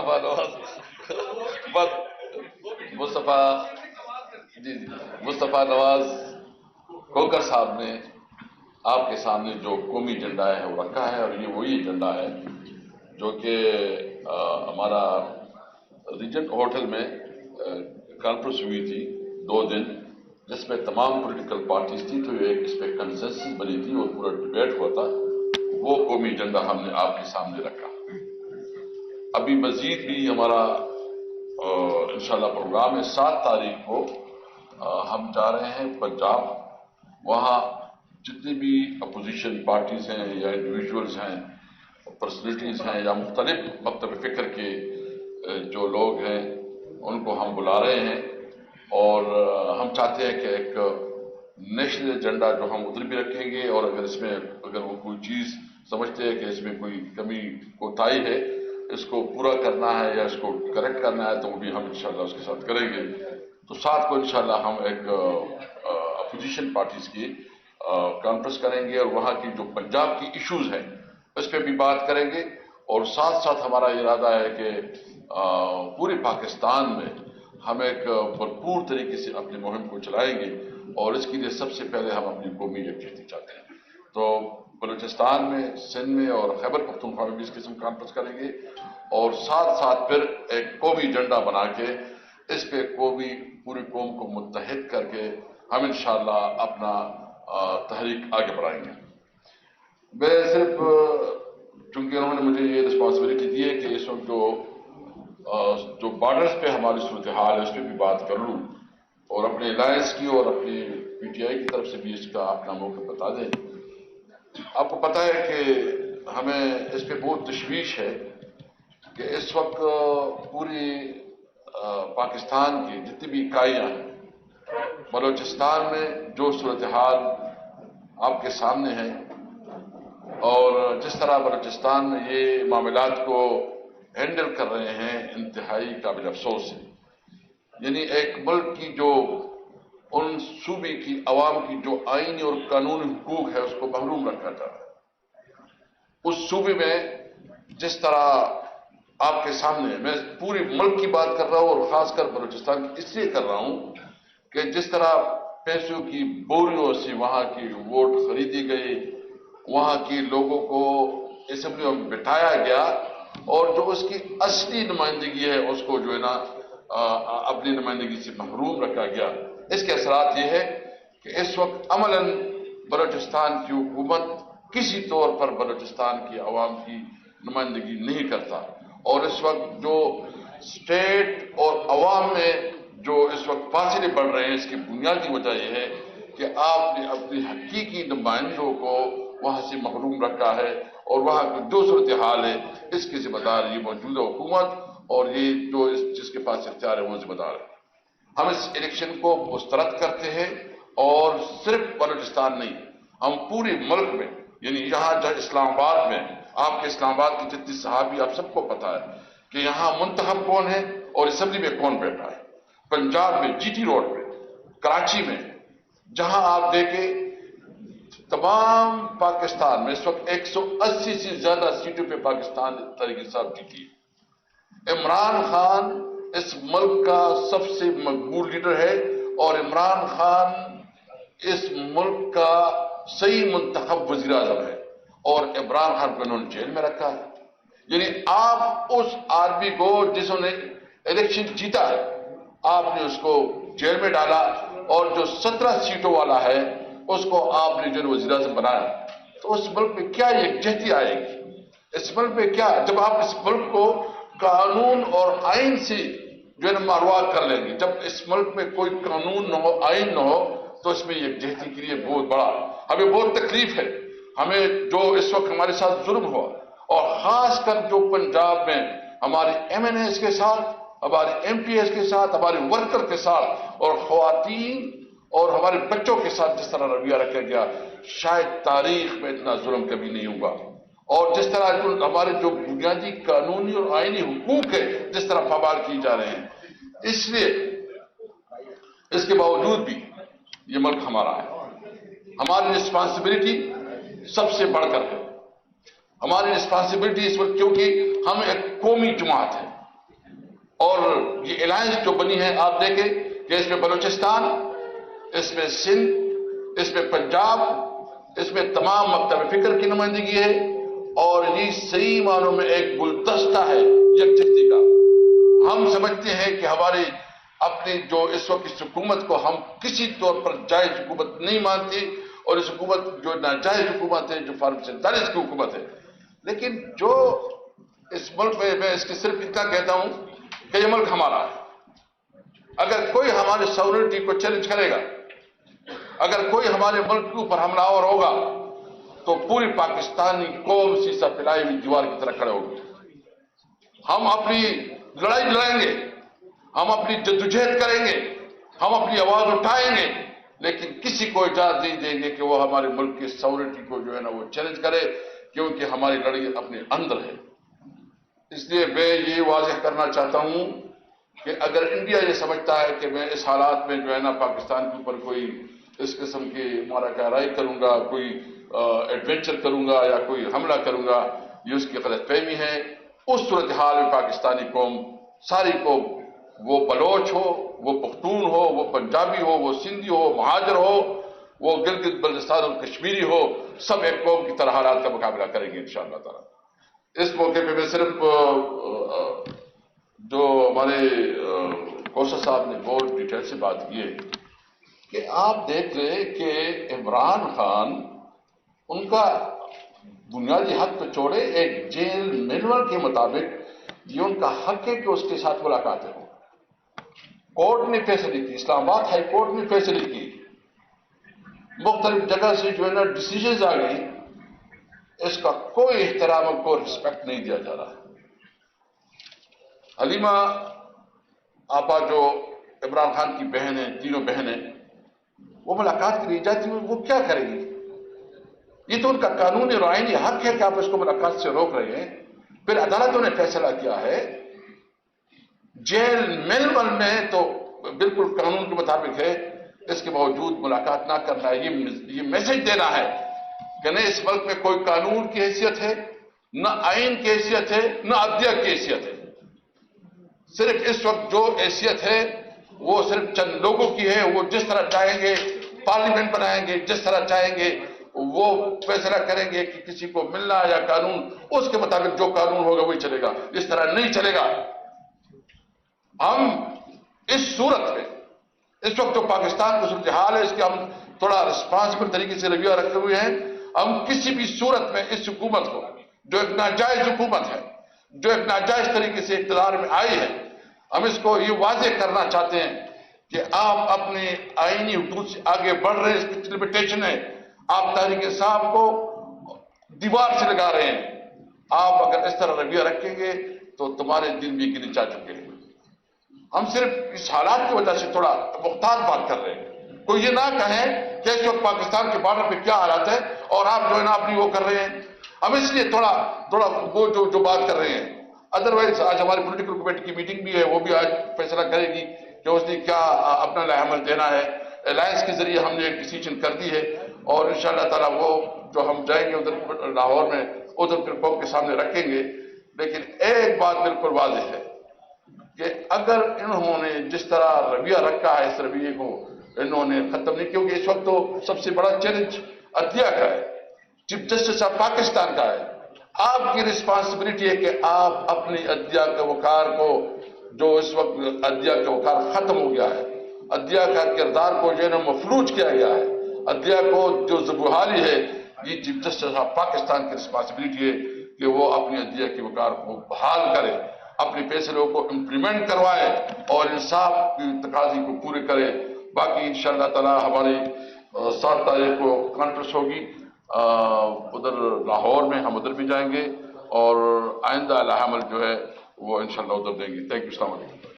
مصطفیٰ نواز بس مصطفیٰ نواز کوکر صاحب نے آپ کے سامنے جو قومی ایجنڈا ہے وہ رکھا ہے، اور یہ وہی ایجنڈا ہے جو کہ ہمارا ریجنٹ ہوٹل میں کانفرنس ہوئی تھی 2 دن، جس میں تمام پولیٹیکل پارٹیز تھی، تو ایک اس پہ کنسنسس بنی تھی اور پورا ڈبیٹ ہوا تھا۔ وہ قومی ایجنڈا ہم نے آپ کے سامنے رکھا۔ ابھی مزید بھی ہمارا انشاءاللہ پروگرام ہے۔ 7 تاریخ کو ہم جا رہے ہیں پنجاب، وہاں جتنی بھی اپوزیشن پارٹیز ہیں یا انڈیویجولز ہیں، پرسنالٹیز ہیں، یا مختلف مکتب فکر کے جو لوگ ہیں، ان کو ہم بلا رہے ہیں، اور ہم چاہتے ہیں کہ ایک نیشنل ایجنڈا جو ہم ادھر بھی رکھیں گے، اور اگر وہ کوئی چیز سمجھتے ہیں کہ اس میں کوئی کمی کوتاہی ہے، اس کو پورا کرنا ہے یا اس کو کریکٹ کرنا ہے، تو وہ بھی ہم انشاءاللہ اس کے ساتھ کریں گے۔ تو 7 کو انشاءاللہ ہم ایک اپوزیشن پارٹیز کی کانفرنس کریں گے، اور وہاں کی جو پنجاب کی ایشوز ہیں اس پہ بھی بات کریں گے، اور ساتھ ساتھ ہمارا ارادہ ہے کہ پورے پاکستان میں ہم ایک بھرپور طریقے سے اپنی مہم کو چلائیں گے، اور اس کے لیے سب سے پہلے ہم اپنی قومی یکجہتی چاہتے ہیں۔ تو بلوچستان میں، سندھ میں اور خیبر پختونخوا میں بھی اس قسم کانفرنس کریں گے، اور ساتھ ساتھ پھر ایک قومی ایجنڈا بنا کے اس پہ پوری قوم کو متحد کر کے ہم انشاءاللہ اپنا تحریک آگے بڑھائیں گے۔ میں صرف چونکہ انہوں نے مجھے یہ رسپانسبلٹی دی ہے کہ اس وقت جو بارڈرز پہ ہماری صورتحال ہے اس پہ بھی بات کر لوں، اور اپنے الائنس کی اور اپنی پی ٹی آئی کی طرف سے بھی اس کا اپنا موقع بتا دیں۔ آپ کو پتہ ہے کہ ہمیں اس پہ بہت تشویش ہے کہ اس وقت پوری پاکستان کی جتنی بھی اکائیاں ہیں، بلوچستان میں جو صورتحال آپ کے سامنے ہے، اور جس طرح بلوچستان میں یہ معاملات کو ہینڈل کر رہے ہیں، انتہائی قابل افسوس ہے۔ یعنی ایک ملک کی جو ان صوبے کی عوام کی جو آئینی اور قانونی حقوق ہے اس کو محروم رکھا جا رہا ہے۔ اس صوبے میں جس طرح آپ کے سامنے، میں پورے ملک کی بات کر رہا ہوں اور خاص کر بلوچستان کی اس لیے کر رہا ہوں کہ جس طرح پیسوں کی بوریوں سے وہاں کی ووٹ خریدی گئی، وہاں کی لوگوں کو اسمبلیوں میں بٹھایا گیا، اور جو اس کی اصلی نمائندگی ہے اس کو جو ہے نا اپنی نمائندگی سے محروم رکھا گیا۔ اس کے اثرات یہ ہے کہ اس وقت عملاً بلوچستان کی حکومت کسی طور پر بلوچستان کی عوام کی نمائندگی نہیں کرتا، اور اس وقت جو اسٹیٹ اور عوام میں جو اس وقت فاصلے بڑھ رہے ہیں، اس کی بنیادی وجہ یہ ہے کہ آپ نے اپنی حقیقی نمائندوں کو وہاں سے محروم رکھا ہے، اور وہاں کی جو صورتحال ہے اس کی ذمہ دار یہ موجودہ حکومت اور یہ جو جس کے پاس اختیار ہے وہ ذمہ دار ہے۔ ہم اس الیکشن کو مسترد کرتے ہیں، اور صرف بلوچستان نہیں، ہم پورے ملک میں، یعنی یہاں جہاں اسلام آباد میں، آپ کے اسلام آباد کی جتنی صحافی آپ سب کو پتا ہے کہ یہاں منتخب کون ہے اور اسمبلی میں کون بیٹھا ہے۔ پنجاب میں جی ٹی روڈ پہ، کراچی میں، جہاں آپ دیکھیں تمام پاکستان میں اس وقت 180 سے زیادہ سیٹوں پہ پاکستان تحریک انصاف جیتی ہے۔ عمران خان اس ملک کا سب سے مقبول لیڈر ہے، اور عمران خان اس ملک کا صحیح منتخب وزیر اعظم ہے، اور عمران خان کو انہوں نے جیل میں رکھا ہے۔ یعنی آپ اس آدمی کو جس نے الیکشن جیتا ہے، آپ نے اس کو جیل میں ڈالا، اور جو 17 سیٹوں والا ہے اس کو آپ نے جو وزیر اعظم بنایا، تو اس ملک میں کیا یکجہتی آئے گی؟ اس ملک میں کیا، جب آپ اس ملک کو قانون اور آئین سے جو ہے نا ماروا کر لیں گے، جب اس ملک میں کوئی قانون نہ ہو، آئین نہ ہو، تو اس میں یکجہتی کے لیے بہت بڑا ہمیں بہت تکلیف ہے۔ ہمیں جو اس وقت ہمارے ساتھ ظلم ہوا، اور خاص کر جو پنجاب میں ہمارے ایم این ایز کے ساتھ، ہمارے ایم پی ایز کے ساتھ، ہمارے ورکر کے ساتھ، اور خواتین اور ہمارے بچوں کے ساتھ جس طرح رویہ رکھا گیا، شاید تاریخ میں اتنا ظلم کبھی نہیں ہوگا۔ اور جس طرح ہمارے جو بنیادی قانونی اور آئینی حقوق ہے جس طرح پامال کیے جا رہے ہیں، اس لیے اس کے باوجود بھی یہ ملک ہمارا ہے۔ ہماری رسپانسبلٹی سب سے بڑھ کر ہے، ہماری رسپانسبلٹی اس وقت، کیونکہ ہم ایک قومی جماعت ہے، اور یہ الائنس جو بنی ہے آپ دیکھیں کہ اس میں بلوچستان، اس میں سندھ، اس میں پنجاب، اس میں تمام مکتب فکر کی نمائندگی ہے، اور یہ صحیح معنوں میں ایک گلدستہ ہے یکجہتی کا۔ ہم سمجھتے ہیں کہ ہماری اپنی جو اس وقت اس حکومت کو ہم کسی طور پر جائز حکومت نہیں مانتے، اور اس حکومت جو ناجائز حکومت ہے، جو فارم 47 کی حکومت ہے، لیکن جو اس ملک میں اس کی صرف اتنا کہتا ہوں کہ یہ ملک ہمارا ہے۔ اگر کوئی ہماری سورنٹی کو چیلنج کرے گا، اگر کوئی ہمارے ملک کے اوپر حملہ آور ہوگا، تو پوری پاکستانی قوم سیسا پھیلائی ہوئی دیوار کی طرح کھڑے ہوگی۔ ہم اپنی لڑائی لڑیں گے، ہم اپنی جدوجہد کریں گے، ہم اپنی آواز اٹھائیں گے، لیکن کسی کو اجازت نہیں دیں گے کہ وہ ہمارے ملک کی سورنٹی کو جو ہے نا وہ چیلنج کرے، کیونکہ ہماری لڑائی اپنے اندر ہے۔ اس لیے میں یہ واضح کرنا چاہتا ہوں کہ اگر انڈیا یہ سمجھتا ہے کہ میں اس حالات میں جو ہے نا پاکستان کے اوپر کوئی اس قسم کی مارا کہرائی کروں گا، کوئی ایڈونچر کروں گا یا کوئی حملہ کروں گا، یہ اس کی غلط فہمی ہے۔ اس صورتحال میں پاکستانی قوم، ساری قوم، وہ بلوچ ہو، وہ پختون ہو، وہ پنجابی ہو، وہ سندھی ہو، مہاجر ہو، وہ گلگت بلتستان اور کشمیری ہو، سب ایک قوم کی طرح حالات کا مقابلہ کریں گے انشاءاللہ تعالی۔ اس موقع پہ میں صرف جو ہمارے کوثر صاحب نے بہت ڈیٹیل سے بات کی ہے کہ آپ دیکھ رہے کہ عمران خان، ان کا بنیادی حق تو چھوڑے، ایک جیل مینول کے مطابق یہ ان کا حق ہے کہ اس کے ساتھ ملاقاتیں ہوں۔ کورٹ نے فیصلے کی، اسلام آباد ہائی کورٹ نے فیصلے کی، مختلف جگہ سے جو ہے نا ڈیسیژنز آ گئی، اس کا کوئی احترام اور کوئی رسپیکٹ نہیں دیا جا رہا۔ حلیمہ آپا جو عمران خان کی بہن ہیں، تینوں بہنیں، وہ ملاقات کے لیے جاتی ہیں، وہ کیا کریں گی؟ یہ تو ان کا قانونی اور آئینی حق ہے کہ آپ اس کو ملاقات سے روک رہے ہیں۔ پھر عدالتوں نے فیصلہ کیا ہے، جیل مینول میں تو بالکل قانون کے مطابق ہے، اس کے باوجود ملاقات نہ کرنا ہے۔ یہ میسج دینا ہے کہ نہ اس ملک میں کوئی قانون کی حیثیت ہے، نہ آئین کی حیثیت ہے، نہ عدلیہ کی حیثیت ہے۔ صرف اس وقت جو حیثیت ہے وہ صرف چند لوگوں کی ہے، وہ جس طرح چاہیں گے پارلیمنٹ بنائیں گے، جس طرح چاہیں گے وہ فیصلہ کریں گے کہ کسی کو ملنا یا قانون، اس کے مطابق جو قانون ہوگا وہی چلے گا، اس طرح نہیں چلے گا۔ ہم اس صورت میں اس وقت جو پاکستان کی صورتحال ہے، اس کے ہم تھوڑا رسپانسبل طریقے سے رویہ رکھتے ہوئے ہیں۔ ہم کسی بھی صورت میں اس حکومت کو، جو ایک ناجائز حکومت ہے، جو ایک ناجائز طریقے سے اقتدار میں آئی ہے، ہم اس کو یہ واضح کرنا چاہتے ہیں کہ آپ اپنے آئینی حدود سے آگے بڑھ رہے ہیں، اس کی لمیٹیشن ہے۔ آپ تحریک انصاف کو دیوار سے لگا رہے ہیں۔ آپ اگر اس طرح رویہ رکھیں گے تو تمہارے دن بھی گنے جا چکے ہیں۔ ہم صرف اس حالات کی وجہ سے تھوڑا محتاط بات کر رہے ہیں۔ کوئی یہ نہ کہیں کہ اس وقت پاکستان کے بارڈر پہ کیا حالات ہے اور آپ جو ہے نا اپنی وہ کر رہے ہیں۔ ہم اس لیے تھوڑا وہ جو بات کر رہے ہیں۔ ادروائز آج ہماری پولیٹیکل کمیٹی کی میٹنگ بھی ہے، وہ بھی آج فیصلہ کرے گی کہ اس نے کیا اپنا لائحہ عمل دینا ہے۔ الائنس کے ذریعے ہم نے ایک ڈیسیجن کر دی ہے، اور انشاءاللہ تعالیٰ وہ جو ہم جائیں گے ادھر لاہور میں، ادھر پھر قوم کے سامنے رکھیں گے۔ لیکن ایک بات بالکل واضح ہے کہ اگر انہوں نے جس طرح رویہ رکھا ہے، اس رویے کو انہوں نے ختم نہیں، کیونکہ اس وقت تو سب سے بڑا چیلنج عدلیہ کا ہے، چیف جسٹس آف پاکستان کا ہے۔ آپ کی رسپانسبلٹی ہے کہ آپ اپنی عدلیہ کے وقار کو، جو اس وقت عدلیہ کا وقار ختم ہو گیا ہے، عدلیہ کا کردار کو جو ہے نا مفلوج کیا گیا ہے، عدلیہ کو جو زبحالی ہے، یہ چیف جسٹس آف پاکستان کی رسپانسبلٹی ہے کہ وہ اپنی عدلیہ کے وقار کو بحال کرے، اپنے فیصلوں کو امپلیمنٹ کروائے اور انصاف کی تقاضی کو پورے کرے۔ باقی انشاءاللہ تعالی ہماری 7 تاریخ کو کانفرنس ہوگی ادھر لاہور میں، ہم ادھر بھی جائیں گے اور آئندہ لائحہ عمل جو ہے وہ انشاءاللہ ادھر دیں گے۔ تھینک یو، السلام علیکم۔